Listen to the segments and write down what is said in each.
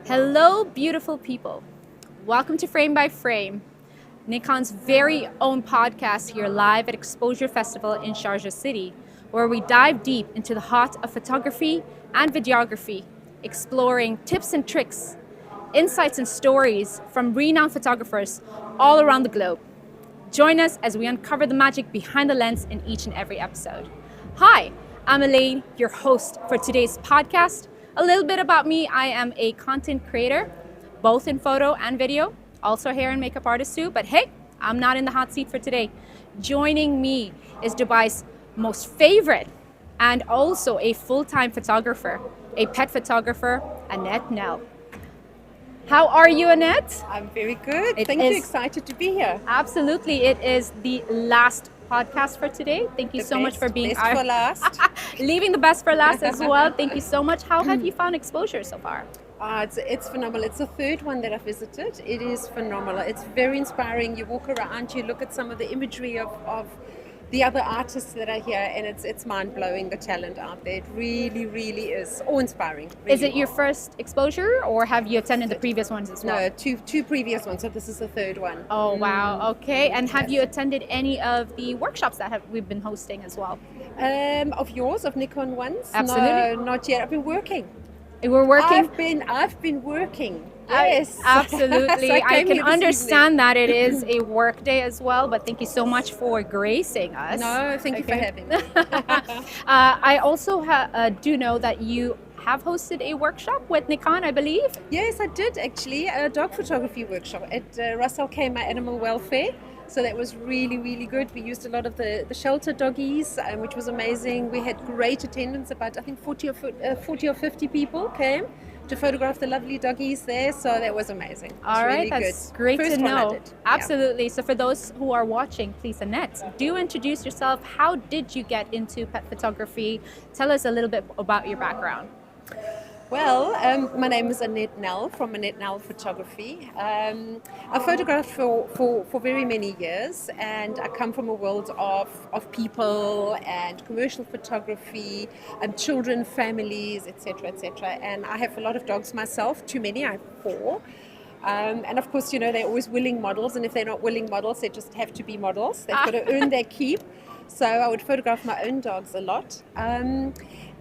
Hello, beautiful people. Welcome to Frame by Frame, Nikon's very own podcast here live at Xposure Festival in Sharjah City, where we dive deep into the heart of photography and videography, exploring tips and tricks, insights and stories from renowned photographers all around the globe. Join us as we uncover the magic behind the lens in each and every episode. Hi, I'm Elle Laine, your host for today's podcast. A little bit about me: I am a content creator, both in photo and video, also hair and makeup artist too, but hey, I'm not in the hot seat for today. Joining me is Dubai's most favorite and also a full-time photographer, a pet photographer, Annette Nell. How are you, Annette? I'm very good. Thank you. Excited to be here. Absolutely. It is the last podcast for today. Thank you so much for being best for last. Leaving the best for last as well. Thank you so much. How have you found Xposure so far? It's phenomenal. It's the third one that I've visited. It is phenomenal. It's very inspiring. You walk around, you look at some of the imagery of the other artists that are here, and it's mind-blowing, the talent out there. It really, really is awe-inspiring. Really. Is it your first Xposure, or have you attended the previous ones as well? No, two previous ones, so this is the third one. Oh, wow. Okay. And have you attended any of the workshops that we've been hosting as well? Of yours, of Nikon ones? Absolutely. No, not yet. I've been working. We're working? I've been working. Yes, absolutely. So I can understand evening. that it is a work day as well, but thank you so much for gracing us. No, thank you for having me. I also do know that you have hosted a workshop with Nikon, I believe. Yes, I did actually, a dog photography workshop at Russell Kmart Animal Welfare. So that was really, really good. We used a lot of the shelter doggies, which was amazing. We had great attendance. About, I think, 40 or 50 people came to photograph the lovely doggies there. So that was amazing. All right, really that's good. great First to one I know. did. Absolutely. Yeah. So for those who are watching, please, Annette, do introduce yourself. How did you get into pet photography? Tell us a little bit about your background. Well, my name is Annette Nell from Annette Nell Photography. I photographed for very many years, and I come from a world of people and commercial photography and children, families, etc., etc. And I have a lot of dogs myself, too many, I have 4. And of course, you know, they're always willing models, and if they're not willing models, they just have to be models. They've got to earn their keep. So I would photograph my own dogs a lot.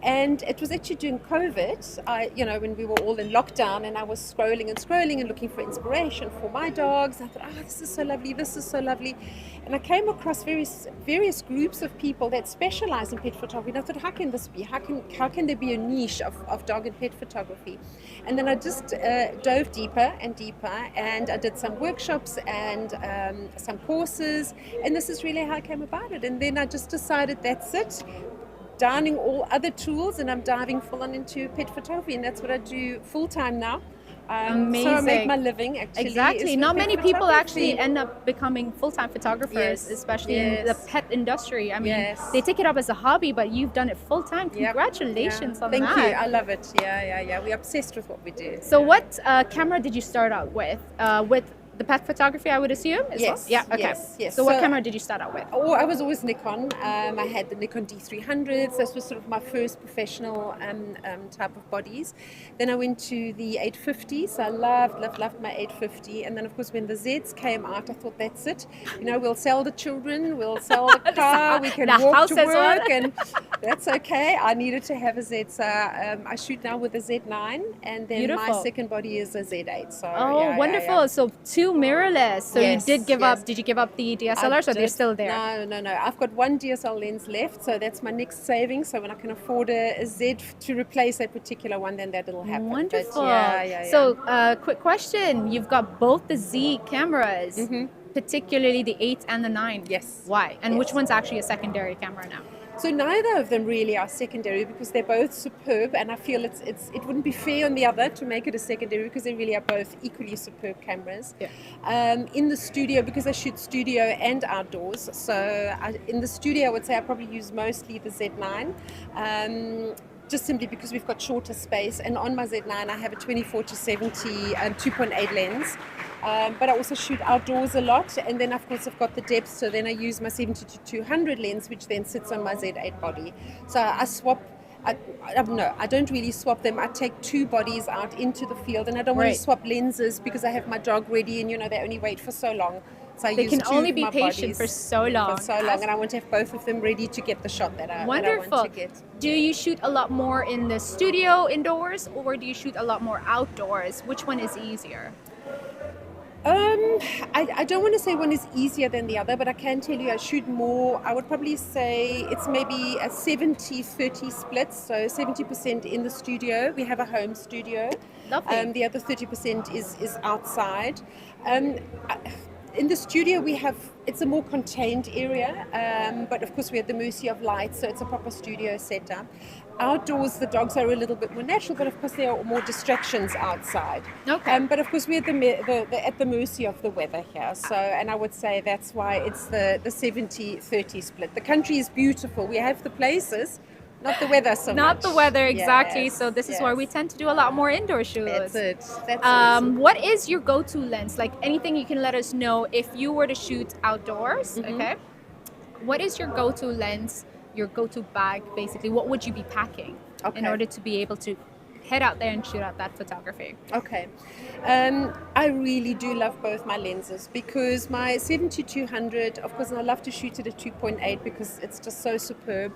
And it was actually during COVID, when we were all in lockdown, and I was scrolling and looking for inspiration for my dogs. I thought, this is so lovely. And I came across various groups of people that specialize in pet photography. And I thought, how can this be? How can there be a niche of dog and pet photography? And then I just dove deeper and deeper, and I did some workshops and some courses. And this is really how I came about it. And then I just decided, that's it. Downing all other tools, and I'm diving full on into pet photography, and that's what I do full time now. Amazing. So I make my living actually. Exactly. Not many people actually end up becoming full-time photographers, especially in the pet industry. I mean, they take it up as a hobby, but you've done it full-time. Congratulations on that. Thank you. I love it. Yeah. We're obsessed with what we do. So what camera did you start out with? With the pet photography, I would assume? Yes. Yeah, okay. Yes. So what camera did you start out with? Oh, I was always Nikon. I had the Nikon D300s. This was sort of my first professional type of bodies. Then I went to the 850s. I loved my 850. And then, of course, when the Zs came out, I thought, that's it. You know, we'll sell the children, we'll sell the car, we can walk to work, and that's okay. I needed to have a Z. So I shoot now with a Z9, and then my second body is a Z8. So, wonderful. Yeah. So two mirrorless. So you did give up. Did you give up the DSLRs, or they're still there? No. I've got one DSL lens left, so that's my next savings. So when I can afford a Z to replace that particular one, then that'll happen. Wonderful. But So quick question. You've got both the Z cameras, particularly the 8 and the 9. Yes. Why? And which one's actually a secondary camera now? So neither of them really are secondary, because they're both superb, and I feel it wouldn't be fair on the other to make it a secondary, because they really are both equally superb cameras. Yeah. In the studio, because I shoot studio and outdoors, so in the studio I would say I probably use mostly the Z9. Just simply because we've got shorter space, and on my Z9 I have a 24-70 2.8 lens. But I also shoot outdoors a lot, and then of course I've got the depth, so then I use my 70-200 lens, which then sits on my Z8 body. So I swap No, I don't really swap them. I take two bodies out into the field, and I don't want Right. to swap lenses because I have my dog ready, and they only wait for so long. So I They use can two only of be my patient bodies for so long. for so long, and I want to have both of them ready to get the shot that I want Wonderful. to get. Do you shoot a lot more in the studio indoors, or do you shoot a lot more outdoors? Which one is easier? I don't want to say one is easier than the other, but I can tell you I shoot more. I would probably say it's maybe a 70-30 split. So 70% in the studio. We have a home studio. Lovely. The other 30% is outside. Um, I- in the studio it's a more contained area, but of course we're at the mercy of light, so it's a proper studio setup. Outdoors the dogs are a little bit more natural, but of course there are more distractions outside. Okay. But of course we're at the mercy of the weather here, so, and I would say that's why it's the 70-30 split. The country is beautiful, we have the places, not the weather so much. Not the weather, exactly. Yes, So this is yes. why we tend to do a lot more indoor shoots. That's it. That's it. What is your go-to lens? Like anything you can let us know if you were to shoot outdoors, okay? What is your go-to lens, your go-to bag, basically? What would you be packing in Okay. order to be able to head out there and shoot out that photography? Okay. I really do love both my lenses because my 70-200, of course, and I love to shoot it at 2.8 because it's just so superb.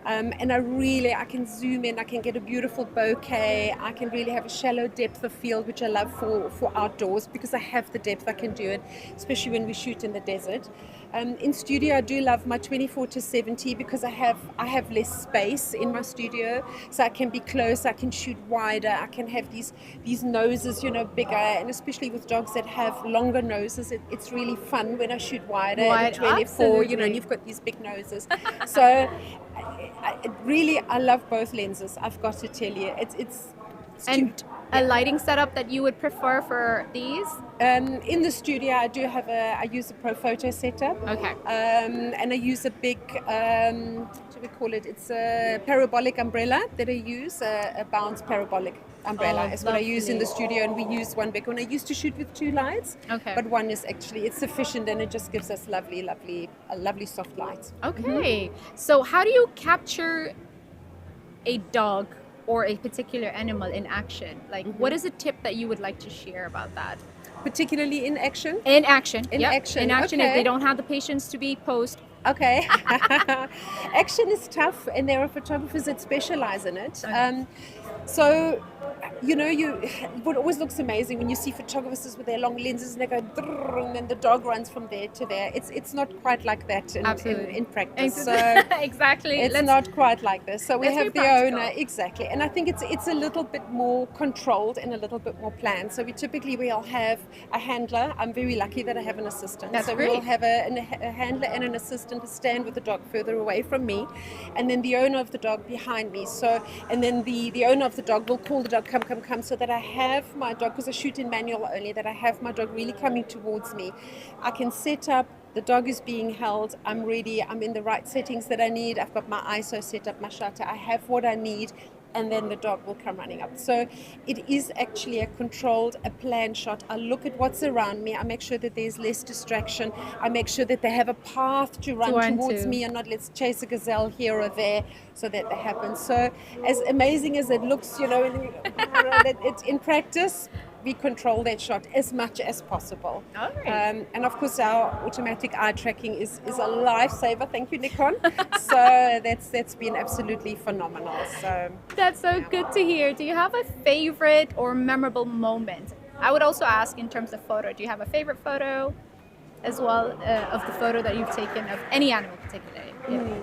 And I can zoom in, I can get a beautiful bokeh, I can really have a shallow depth of field, which I love for outdoors because I have the depth, I can do it, especially when we shoot in the desert. In studio, I do love my 24-70 because I have less space in my studio, so I can be close, I can shoot wider, I can have these noses, bigger, and especially with dogs that have longer noses, it's really fun when I shoot wider at 24, absolutely. and you've got these big noses. So I love both lenses. I've got to tell you, it's And a lighting setup that you would prefer for these? in the studio, I use a Pro Photo setup. Okay. And I use a big, what do we call it? It's a parabolic umbrella that I use, a bounce parabolic umbrella. Oh, Is what I use in the lovely. studio, and we use one big one. I used to shoot with two lights, Okay. but one is actually, it's sufficient, and it just gives us a lovely soft light. Okay. So how do you capture a dog or a particular animal in action? Like, what is a tip that you would like to share about that? Particularly in action. In action. In Yep. action, In action. If okay. they don't have the patience to be posed. Okay. Action is tough, and there are photographers that specialize in it. So, what always looks amazing when you see photographers with their long lenses and they go, "Drrr," and then the dog runs from there to there. It's not quite like that Absolutely. in practice. So Exactly. it's not quite like this. So we let's be have the practical. owner, exactly, and I think it's a little bit more controlled and a little bit more planned. So we'll have a handler. I'm very lucky that I have an assistant. That's so great. we'll have a handler and an assistant to stand with the dog further away from me, and then the owner of the dog behind me. So, and then the owner of the dog will call the dog, come, so that I have my dog, because I shoot in manual only, that I have my dog really coming towards me. I can set up, the dog is being held, I'm ready, I'm in the right settings that I need, I've got my ISO set up, my shutter, I have what I need, and then the dog will come running up. So it is actually a controlled, a planned shot. I look at what's around me, I make sure that there's less distraction, I make sure that they have a path to run towards me and not let's chase a gazelle here or there, so that happens. So as amazing as it looks, that it's in practice, we control that shot as much as possible. All right. And of course our automatic eye tracking is a lifesaver. Thank you, Nikon. So that's been absolutely phenomenal. So That's so good to hear. Do you have a favorite or memorable moment? I would also ask in terms of photo. Do you have a favorite photo as well of the photo that you've taken of any animal particularly? Yeah.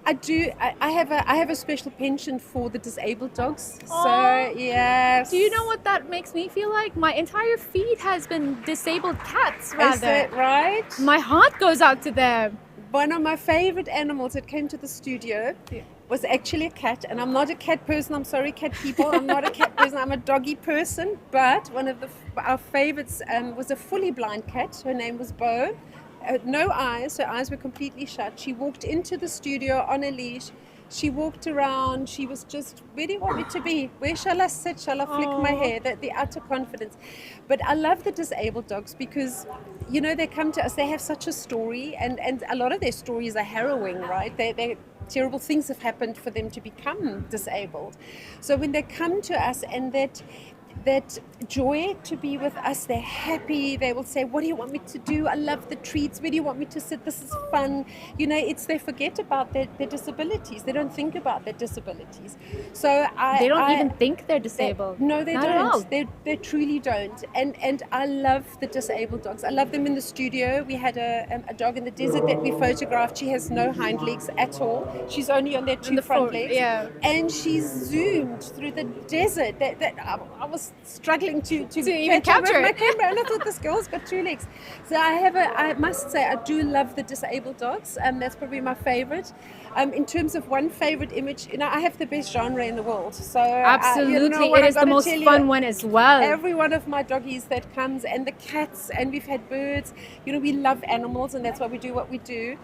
I do. I have a special penchant for the disabled dogs. Aw. So yes. Do you know what that makes me feel like? My entire feed has been disabled cats, Is rather. that right? My heart goes out to them. One of my favorite animals that came to the studio was actually a cat, and I'm not a cat person. I'm sorry, cat people. I'm not a cat person. I'm a doggy person. But one of our favorites was a fully blind cat. Her name was Bo. No eyes. Her eyes were completely shut. She walked into the studio on a leash. She walked around. She was just, where do you want me to be? Where shall I sit? Shall I flick my hair? The utter confidence. But I love the disabled dogs because, they come to us. They have such a story, and a lot of their stories are harrowing, right? terrible things have happened for them to become disabled. So when they come to us and that joy to be with us, they're happy, they will say, what do you want me to do? I love the treats, where do you want me to sit? This is fun. They forget about their disabilities. They don't think about their disabilities. So they don't even think they're disabled. No, they Not don't. At all. They truly don't. And I love the disabled dogs. I love them in the studio. We had a dog in the desert that we photographed. She has no hind legs at all. She's only on their two front legs. Yeah. And she zoomed through the desert. That I was struggling to even capture my it. camera, and I thought this girl's got 2 legs. So I must say I do love the disabled dogs. That's probably my favorite. In terms of one favorite image, I have the best genre in the world. So absolutely, it is the most fun one as well. Every one of my doggies that comes, and the cats, and we've had birds. We love animals, and that's why we do what we do.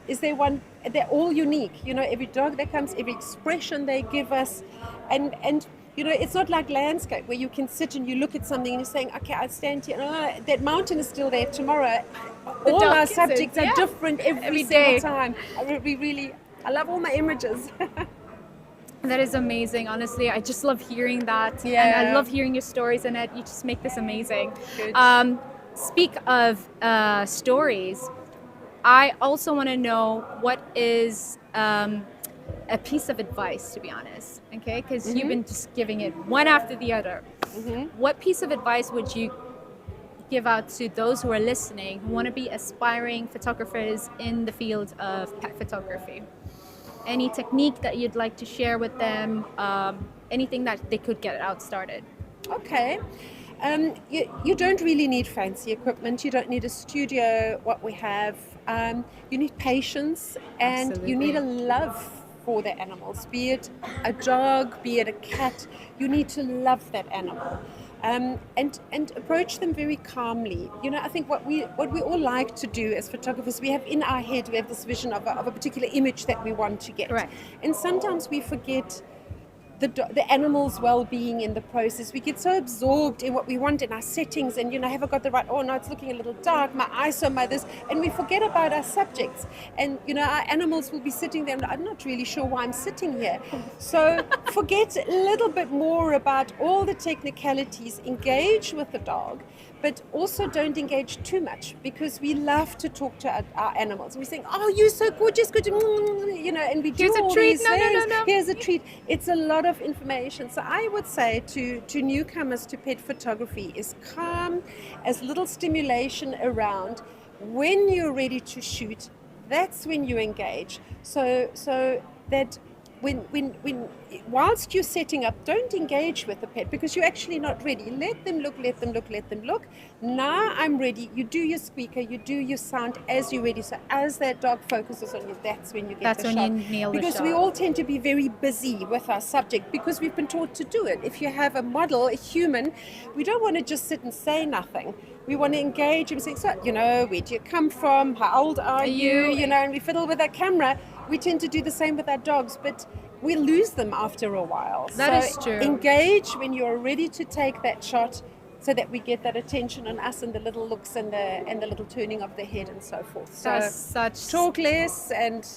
Is there one? They're all unique. Every dog that comes, every expression they give us, and it's not like landscape where you can sit and you look at something and you're saying, okay, I stand here. That mountain is still there tomorrow. All our subjects are different every single time. I love all my images. That is amazing. Honestly, I just love hearing that. Yeah. And I love hearing your stories, and you just make this amazing. Good. Speak of stories, I also want to know what is a piece of advice, to be honest, okay? Because you've been just giving it one after the other. What piece of advice would you give out to those who are listening who want to be aspiring photographers in the field of pet photography? Any technique that you'd like to share with them? Anything that they could get out started? Okay. You don't really need fancy equipment. You don't need a studio, what we have. You need patience, and Absolutely. you need a love for the animals, be it a dog, be it a cat. You need to love that animal, and approach them very calmly. I think what we all like to do as photographers, we have in our head, we have this vision of a particular image that we want to get. Correct. And sometimes we forget the animal's well-being in the process. We get so absorbed in what we want in our settings, and have I got the right, oh no, it's looking a little dark, my ISO, my this, and we forget about our subjects. And our animals will be sitting there and I'm not really sure why I'm sitting here. So forget a little bit more about all the technicalities, engage with the dog, but also don't engage too much, because we love to talk to our animals. We're saying, oh, you're so gorgeous, good, and we do Here's a all treat. these No. things. Here's a treat. It's a lot of information. So I would say to newcomers to pet photography is calm, as little stimulation around. When you're ready to shoot, that's when you engage. So that when whilst you're setting up, don't engage with the pet, because you're actually not ready. Let them look. Now I'm ready. You do your squeaker, you do your sound as you're ready. So as that dog focuses on you, that's when you get the shot. That's when you nail the shot. Because we all tend to be very busy with our subject, because we've been taught to do it. If you have a model, a human, we don't want to just sit and say nothing. We want to engage and say, so, where do you come from? How old are you? And we fiddle with our camera. We tend to do the same with our dogs, but we lose them after a while. That is true. Engage when you're ready to take that shot, so that we get that attention on us, and the little looks and the little turning of the head and so forth. So That's such talk less, and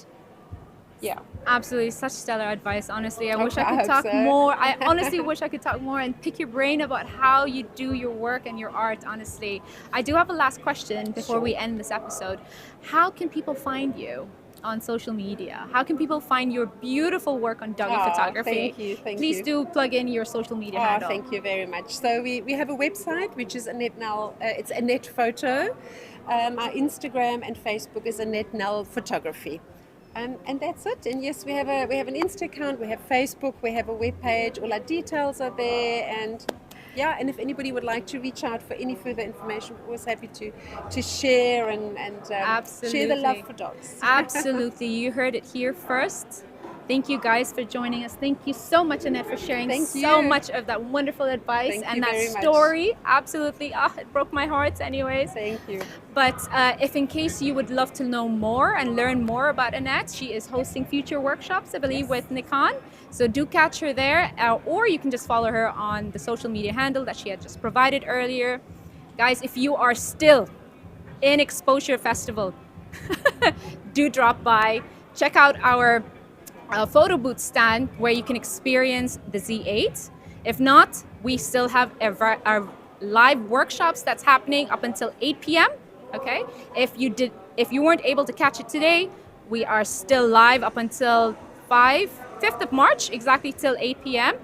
yeah. Absolutely, such stellar advice. Honestly, I wish I I could hope talk so. more. I honestly wish I could talk more and pick your brain about how you do your work and your art. Honestly, I do have a last question before we end this episode. How can people find you on social media? How can people find your beautiful work on doggy photography? Thank you. Please do plug in your social media handle. Thank you very much. So we have a website, which is Annette Nell. It's Annette Photo. Our Instagram and Facebook is Annette Nell Photography. And that's it. And yes, we have an Insta account, we have Facebook, we have a web page. All our details are there. And yeah, and if anybody would like to reach out for any further information, we're always happy to share and share the love for dogs. Absolutely. You heard it here first. Thank you guys for joining us. Thank you so much, Annette, for sharing so much of that wonderful advice and that story. Absolutely. It broke my heart anyways. Thank you. But if in case you would love to know more and learn more about Annette, she is hosting future workshops, I believe, with Nikon. So do catch her there, or you can just follow her on the social media handle that she had just provided earlier. Guys, if you are still in Xposure Festival, do drop by. check out our photo booth stand where you can experience the Z8. If not, we still have our live workshops that's happening up until 8 p.m. Okay, if you weren't able to catch it today, we are still live up until 5th of March, exactly till 8 p.m.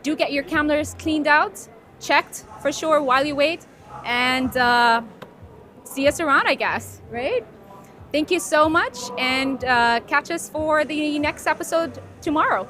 Do get your cameras cleaned out, checked for sure while you wait, and see us around, I guess, right? Thank you so much, and catch us for the next episode tomorrow.